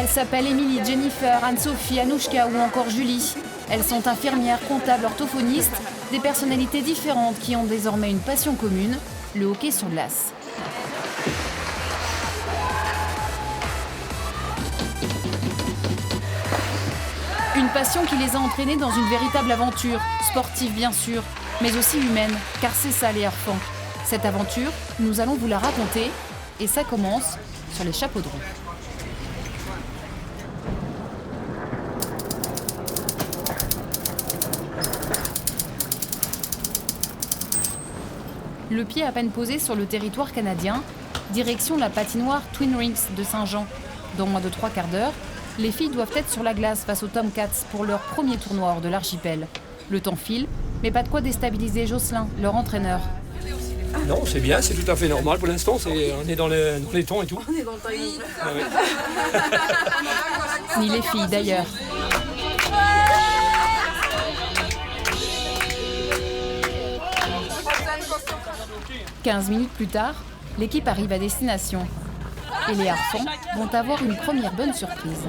Elles s'appellent Émilie, Jennifer, Anne-Sophie, Anouchka ou encore Julie. Elles sont infirmières, comptables, orthophonistes, des personnalités différentes qui ont désormais une passion commune, le hockey sur glace. Une passion qui les a entraînées dans une véritable aventure, sportive bien sûr, mais aussi humaine, car c'est ça les harfans. Cette aventure, nous allons vous la raconter, et ça commence sur les chapeaux de roue. Le pied à peine posé sur le territoire canadien, direction la patinoire Twin Rings de Saint-Jean. Dans moins de 3 quarts d'heure, les filles doivent être sur la glace face aux Tomcats pour leur premier tournoi hors de l'archipel. Le temps file, mais pas de quoi déstabiliser Jocelyn, leur entraîneur. Non, c'est bien, c'est tout à fait normal pour l'instant, on est dans les temps et tout. On est dans le timing. Ah oui. Ni les filles d'ailleurs. « 15 minutes plus tard, l'équipe arrive à destination. Et les harfans vont avoir une première bonne surprise.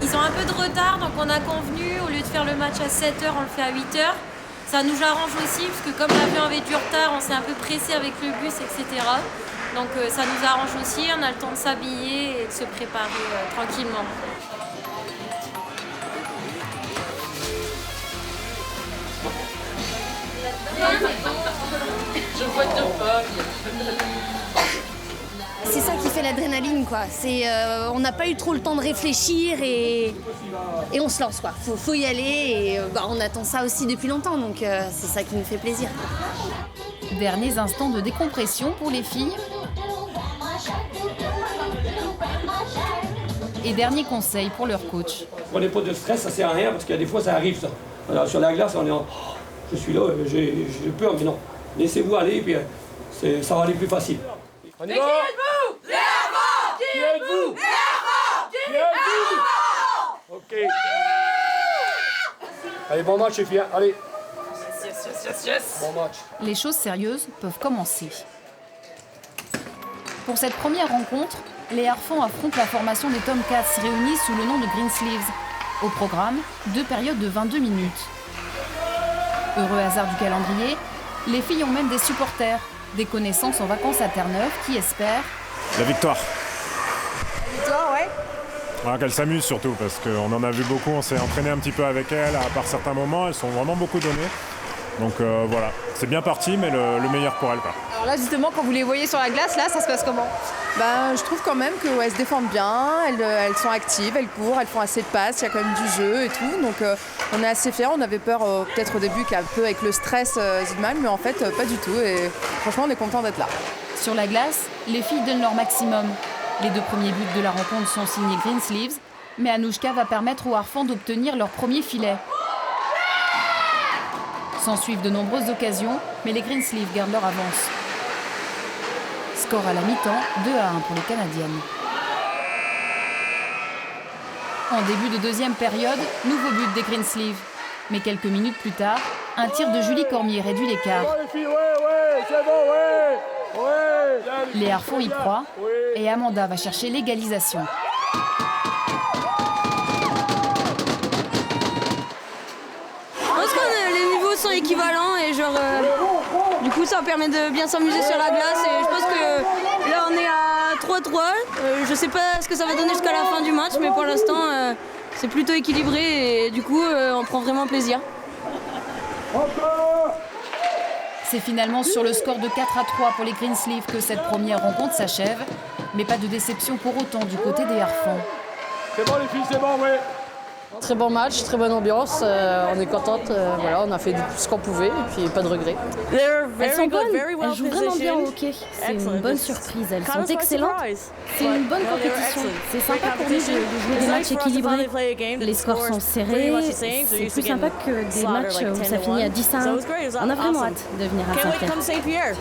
Ils ont un peu de retard, donc on a convenu, au lieu de faire le match à 7h, on le fait à 8h. Ça nous arrange aussi, parce que comme l'avion avait du retard, on s'est un peu pressé avec le bus, etc. Donc ça nous arrange aussi, on a le temps de s'habiller et de se préparer tranquillement. C'est ça qui fait l'adrénaline, quoi. On n'a pas eu trop le temps de réfléchir et on se lance, quoi. Faut y aller et on attend ça aussi depuis longtemps, donc c'est ça qui nous fait plaisir. Derniers instants de décompression pour les filles. Et dernier conseil pour leur coach. Prenez pas de stress, ça sert à rien parce qu'il y a des fois ça arrive ça. Alors, sur la glace, on est en je suis là, j'ai peur, mais non. Laissez-vous aller, puis ça va aller plus facile. On y va. Qui êtes-vous? Les harfans! Qui êtes-vous? Les harfans! Qui êtes-vous? Ok. Allez, bon match les filles, allez. Yes. Bon match. Les choses sérieuses peuvent commencer. Pour cette première rencontre, les harfans affrontent la formation des Tomcats réunis sous le nom de Greensleeves. Au programme, 2 périodes de 22 minutes. Heureux hasard du calendrier, les filles ont même des supporters, des connaissances en vacances à Terre-Neuve qui espèrent... La victoire. La victoire, ouais. Voilà, qu'elles s'amusent surtout, parce qu'on en a vu beaucoup, on s'est entraîné un petit peu avec elles, par certains moments, elles sont vraiment beaucoup données. Donc voilà, c'est bien parti, mais le meilleur pour elles, quoi. Alors là, justement, quand vous les voyez sur la glace, là, ça se passe comment? Je trouve quand même qu'elles se défendent bien, elles sont actives, elles courent, elles font assez de passes, il y a quand même du jeu et tout. Donc on est assez fiers, on avait peur peut-être au début qu'un peu avec le stress aient du mal, mais en fait pas du tout. Et franchement, on est content d'être là. Sur la glace, les filles donnent leur maximum. Les 2 premiers buts de la rencontre sont signés Greensleeves, mais Anouchka va permettre aux harfans d'obtenir leur premier filet. S'en suivent de nombreuses occasions, mais les Greensleeves gardent leur avance. Score à la mi-temps, 2-1 pour les Canadiennes. En début de deuxième période, nouveau but des Greensleeves. Mais quelques minutes plus tard, un tir de Julie Cormier réduit l'écart. Les harfans y croient et Amanda va chercher l'égalisation. Je pense que les niveaux sont équivalents et du coup ça permet de bien s'amuser sur la glace et je pense que là on est à 3-3. Je sais pas ce que ça va donner jusqu'à la fin du match mais pour l'instant c'est plutôt équilibré et du coup on prend vraiment plaisir. C'est finalement sur le score de 4-3 pour les Greensleeves que cette première rencontre s'achève, mais pas de déception pour autant du côté des harfans. C'est bon les filles, c'est bon, ouais. Très bon match, très bonne ambiance, on est contente, voilà, on a fait ce qu'on pouvait et puis pas de regrets. Elles sont bonnes, elles jouent vraiment bien au hockey, c'est une bonne surprise, elles sont excellentes. C'est une bonne compétition, c'est sympa pour nous de jouer des matchs équilibrés. Les scores sont serrés, c'est plus sympa que des matchs où ça finit à 10-1. On a vraiment hâte de venir à Saint-Pierre.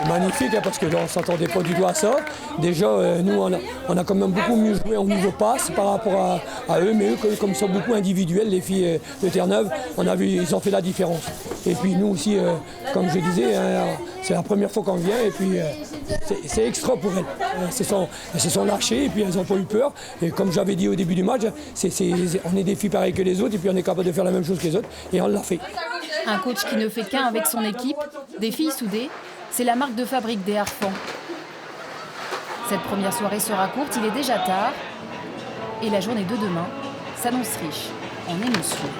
Magnifique, hein, parce que là, on ne s'attendait pas du tout à ça. Déjà, nous, on a quand même beaucoup mieux joué au niveau passe par rapport à eux, mais eux, comme ils sont beaucoup individuels, les filles de Terre-Neuve, on a vu, ils ont fait la différence. Et puis nous aussi, comme je disais, hein, c'est la première fois qu'on vient, et puis c'est extra pour elles. Elles se sont lâchées, et puis elles n'ont pas eu peur. Et comme j'avais dit au début du match, on est des filles pareilles que les autres, et puis on est capable de faire la même chose que les autres, et on l'a fait. Un coach qui ne fait qu'un avec son équipe, des filles soudées, c'est la marque de fabrique des Harfans. Cette première soirée sera courte, il est déjà tard, et la journée de demain s'annonce riche en émotions.